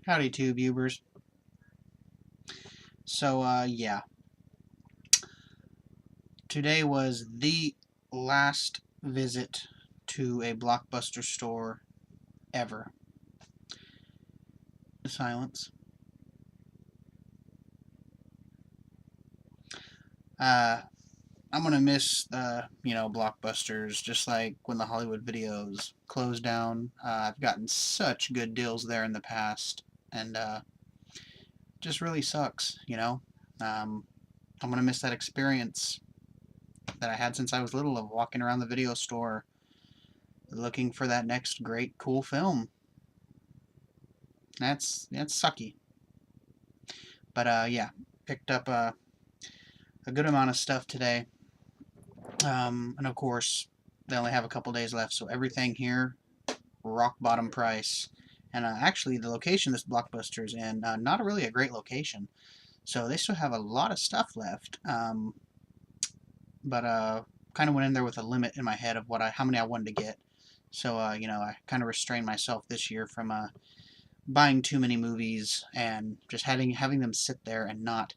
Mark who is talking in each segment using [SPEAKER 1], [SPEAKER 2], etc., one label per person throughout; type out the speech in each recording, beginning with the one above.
[SPEAKER 1] Howdy, tubers. So, yeah. Today was the last visit to a Blockbuster store ever. Silence. Uh, I'm gonna miss, Blockbusters, just like when the Hollywood Videos closed down. I've gotten such good deals there in the past, and, just really sucks. Um, I'm gonna miss that experience that I had since I was little of walking around the video store looking for that next great cool film. That's sucky. But yeah, picked up a good amount of stuff today. And of course, they only have a couple days left, so everything here, rock bottom price. And actually, the location this Blockbuster is in, not really a great location. So they still have a lot of stuff left. But kind of went in there with a limit in my head of how many I wanted to get. So I kind of restrained myself this year from buying too many movies and just having them sit there and not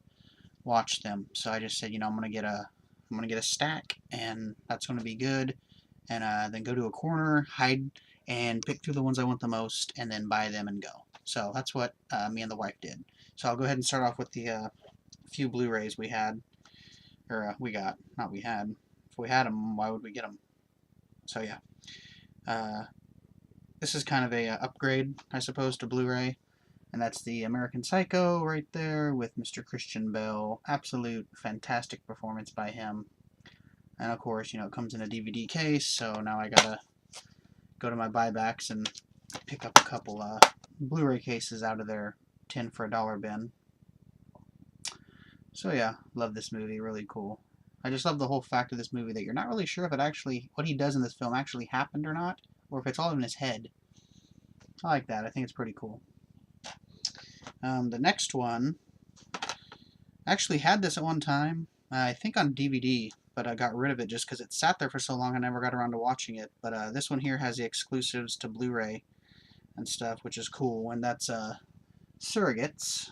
[SPEAKER 1] watch them. So I just said, I'm gonna get a stack, and that's gonna be good. And then go to a corner, hide, and pick through the ones I want the most, and then buy them and go. So that's what me and the wife did. So I'll go ahead and start off with the few Blu-rays we had, or we got, not we had. If we had them, why would we get them? So yeah, uh, this is kind of a upgrade, I suppose, to Blu-ray. And that's the American Psycho right there with Mr. Christian Bale. Absolute fantastic performance by him. And of course, it comes in a DVD case, so now I gotta go to my buybacks and pick up a couple Blu-ray cases out of their 10 for $1 bin. So yeah, love this movie, really cool. I just love the whole fact of this movie that you're not really sure if what he does in this film actually happened or not, or if it's all in his head. I like that. I think it's pretty cool. The next one, I actually had this at one time, I think on DVD, but I got rid of it just because it sat there for so long I never got around to watching it. But this one here has the exclusives to Blu-ray and stuff, which is cool, and that's Surrogates.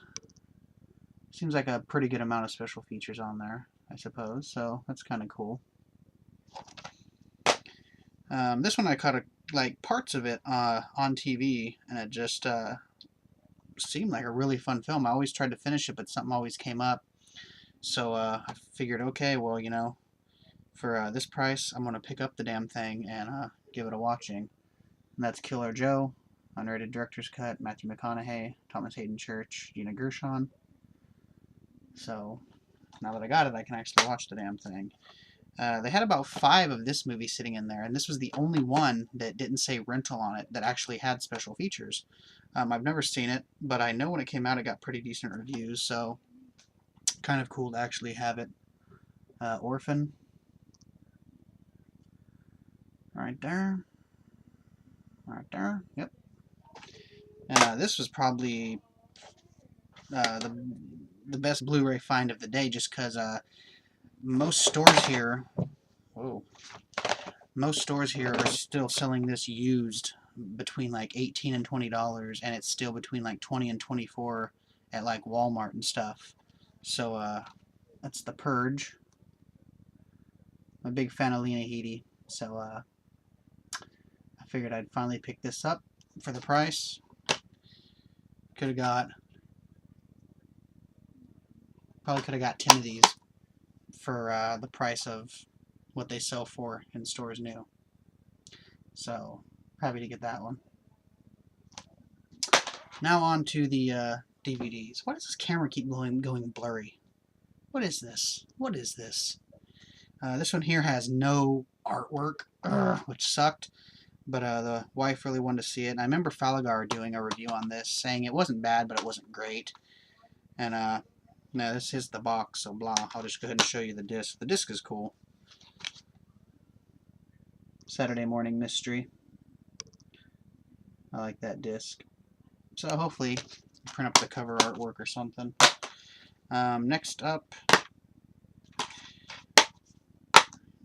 [SPEAKER 1] Seems like a pretty good amount of special features on there, I suppose, so that's kind of cool. This one I caught parts of it on TV, and it just seemed like a really fun film. I always tried to finish it, but something always came up. So I figured, okay, well, for this price, I'm going to pick up the damn thing and give it a watching. And that's Killer Joe, unrated director's cut, Matthew McConaughey, Thomas Hayden Church, Gina Gershon. So now that I got it, I can actually watch the damn thing. They had about 5 of this movie sitting in there, and this was the only one that didn't say rental on it that actually had special features. I've never seen it, but I know when it came out it got pretty decent reviews, so kind of cool to actually have it. Orphan. Right there. Right there. Yep. And this was probably the best Blu-ray find of the day, just because most stores here, whoa, most stores here are still selling this used between like $18 and $20, and it's still between like $20 and $24 at like Walmart and stuff. So that's the Purge. I'm a big fan of Lena Headey, so I figured I'd finally pick this up for the price. Probably could have got 10 of these for the price of what they sell for in stores new. So happy to get that one. Now on to the DVDs. Why does this camera keep going blurry? What is this? What is this? This one here has no artwork, which sucked. But the wife really wanted to see it. And I remember Falagar doing a review on this, saying it wasn't bad, but it wasn't great. And no, this is the box, so blah. I'll just go ahead and show you the disc. The disc is cool. Saturday Morning Mystery. I like that disc. So hopefully print up the cover artwork or something. Next up,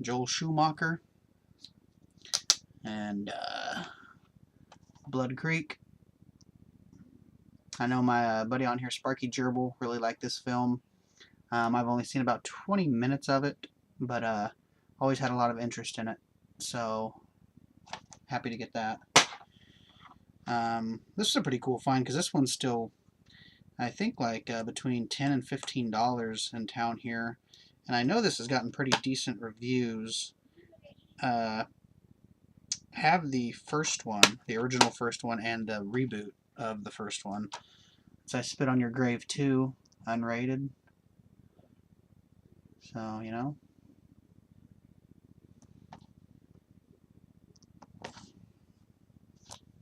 [SPEAKER 1] Joel Schumacher and Blood Creek. I know my buddy on here, Sparky Gerbil, really liked this film. I've only seen about 20 minutes of it, but always had a lot of interest in it. So, happy to get that. This is a pretty cool find, because this one's still, I think, like between $10 and $15 in town here. And I know this has gotten pretty decent reviews. Have the first one, the original first one, and the reboot of the first one. So I Spit on Your Grave 2, unrated. So, you know.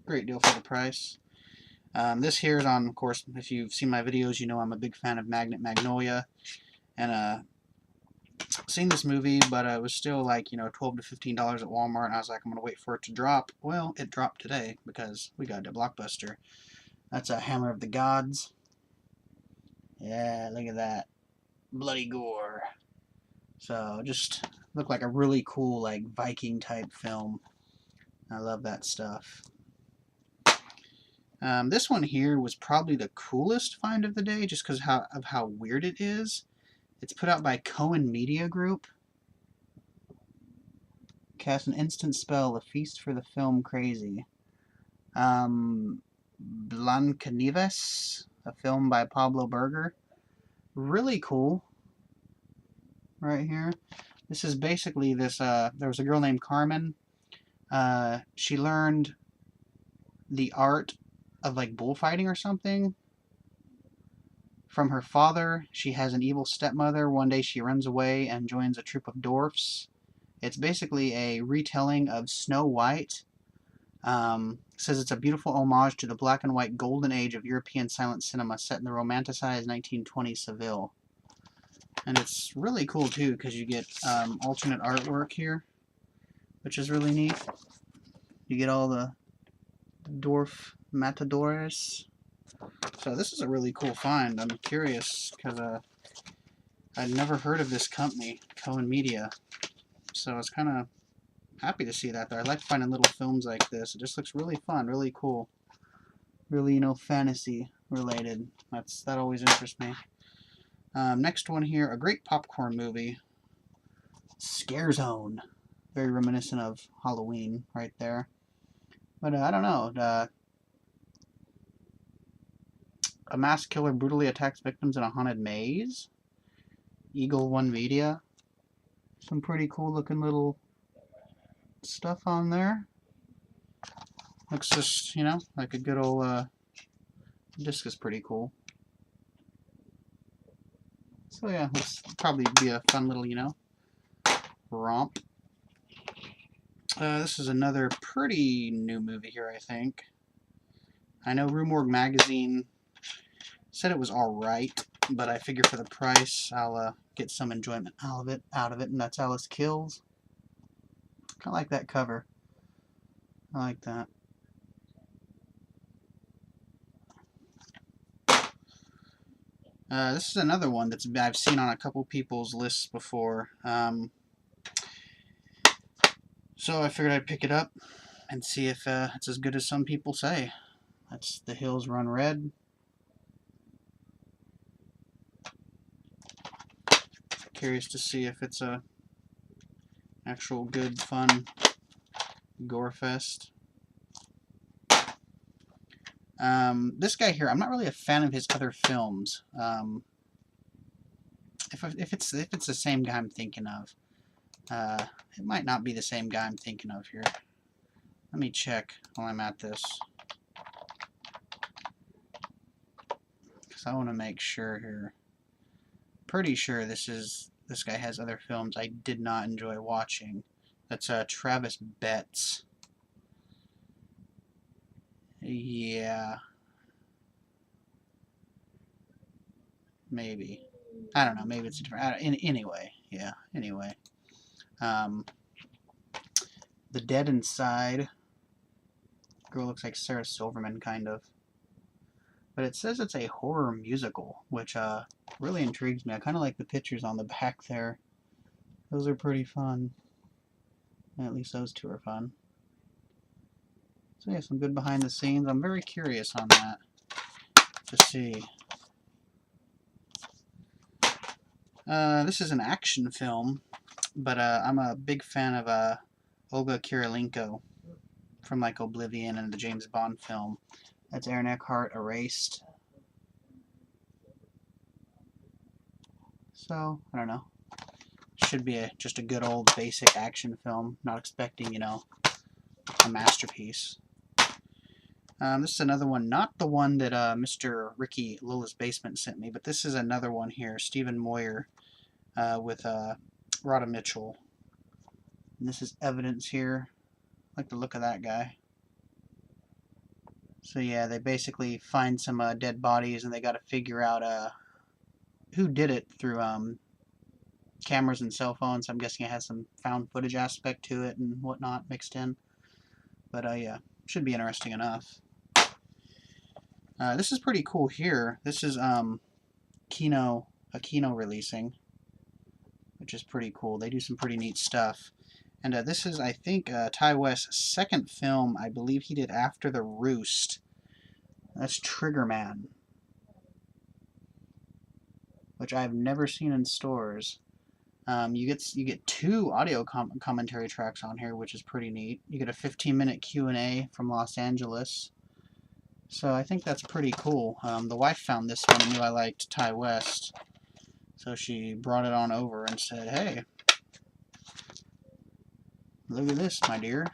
[SPEAKER 1] Great deal for the price. This here is on, of course, if you've seen my videos, you know I'm a big fan of Magnolia. And seen this movie, but it was still like, you know, $12 to $15 at Walmart, and I was like, I'm going to wait for it to drop. Well, it dropped today, because we got it at Blockbuster. That's a Hammer of the Gods. Yeah, look at that. Bloody gore. So, just looked like a really cool, like, Viking-type film. I love that stuff. This one here was probably the coolest find of the day, just because of how weird it is. It's put out by Cohen Media Group. Cast an instant spell, a feast for the film crazy. Blanca Nez, a film by Pablo Berger. Really cool. Right here. This is basically this, there was a girl named Carmen. She learned the art of like bullfighting or something from her father. She has an evil stepmother. One day she runs away and joins a troop of dwarfs. It's basically a retelling of Snow White. Says it's a beautiful homage to the black and white golden age of European silent cinema set in the romanticized 1920s Seville. And it's really cool too, because you get alternate artwork here, which is really neat. You get all the dwarf matadors. So this is a really cool find. I'm curious, because I'd never heard of this company, Cohen Media. So I was kind of happy to see that there. I like finding little films like this. It just looks really fun, really cool. Really, you know, fantasy related. That always interests me. Next one here, a great popcorn movie. Scare Zone. Very reminiscent of Halloween right there. But I don't know. A mass killer brutally attacks victims in a haunted maze. Eagle One Media. Some pretty cool looking little stuff on there. Looks just, you know, like a good old disc is pretty cool. So yeah, this will probably be a fun little, you know, romp. This is another pretty new movie here, I think. I know Rue Morgue Magazine said it was alright, but I figure for the price, I'll get some enjoyment out of it, and that's Alice Kills. Kind of like that cover. I like that. This is another one that I've seen on a couple people's lists before. So I figured I'd pick it up and see if it's as good as some people say. That's The Hills Run Red. Curious to see if it's a actual good, fun gore fest. This guy here, I'm not really a fan of his other films. If it's the same guy I'm thinking of, it might not be the same guy I'm thinking of here. Let me check while I'm at this, because I want to make sure here. Pretty sure this guy has other films I did not enjoy watching. That's Travis Betts. Yeah. Maybe. I don't know. Maybe it's a different. Anyway. Yeah. Anyway. The Dead Inside. Girl looks like Sarah Silverman, kind of. But it says it's a horror musical, which really intrigues me. I kind of like the pictures on the back there. Those are pretty fun. At least those two are fun. So yeah, some good behind the scenes. I'm very curious on that. to see. This is an action film, but I'm a big fan of Olga Kurylenko from like Oblivion and the James Bond film. That's Aaron Eckhart, Erased. So, I don't know. Should be just a good old basic action film. Not expecting, you know, a masterpiece. This is another one, not the one that Mr. Ricky Lola's Basement sent me, but this is another one here, Stephen Moyer with Rhoda Mitchell. And this is Evidence here. I like the look of that guy. So yeah, they basically find some dead bodies, and they got to figure out who did it through cameras and cell phones. I'm guessing it has some found footage aspect to it and whatnot mixed in. But yeah, should be interesting enough. This is pretty cool here. This is Kino releasing, which is pretty cool. They do some pretty neat stuff. And this is, I think, Ty West's second film. I believe he did after The Roost. That's Triggerman, which I've never seen in stores. You get 2 audio commentary tracks on here, which is pretty neat. You get a 15-minute Q&A from Los Angeles. So I think that's pretty cool. The wife found this one and knew I liked Ty West, so she brought it on over and said, "Hey, look at this, my dear."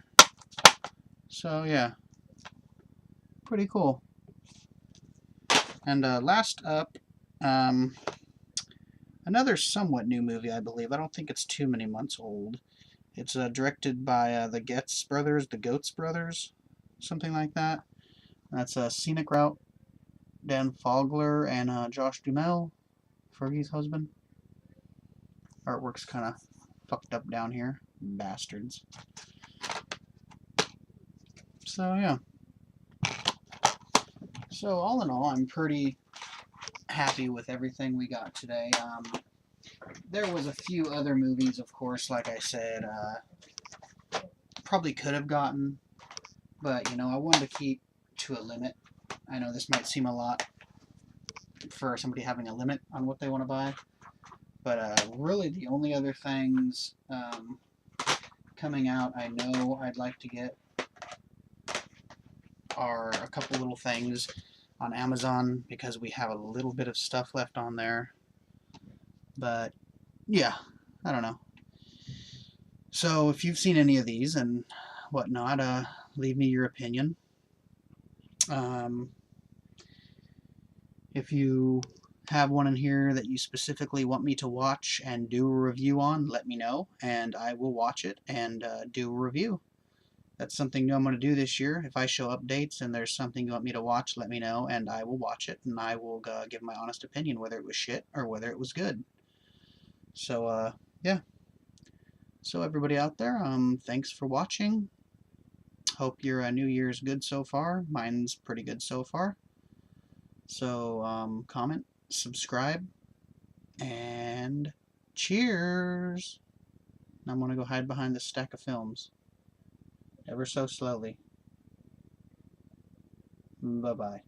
[SPEAKER 1] So yeah, pretty cool. And last up, another somewhat new movie, I believe. I don't think it's too many months old. It's directed by the Goetz brothers, something like that. That's Scenic Route, Dan Fogler and Josh Duhamel, Fergie's husband. Artwork's kind of fucked up down here. Bastards. So, yeah. So, all in all, I'm pretty happy with everything we got today. There was a few other movies, of course, like I said, probably could have gotten, but, you know, I wanted to keep to a limit. I know this might seem a lot for somebody having a limit on what they want to buy, but really the only other things coming out I know I'd like to get are a couple little things on Amazon, because we have a little bit of stuff left on there. But yeah, I don't know. So if you've seen any of these and whatnot, leave me your opinion. If you have one in here that you specifically want me to watch and do a review on, let me know, and I will watch it and do a review. That's something new I'm going to do this year. If I show updates and there's something you want me to watch, let me know, and I will watch it, and I will give my honest opinion whether it was shit or whether it was good. So, yeah. So everybody out there, thanks for watching. Hope your New Year's good so far. Mine's pretty good so far. So, comment, subscribe, and cheers! I'm going to go hide behind this stack of films. Ever so slowly. Bye-bye.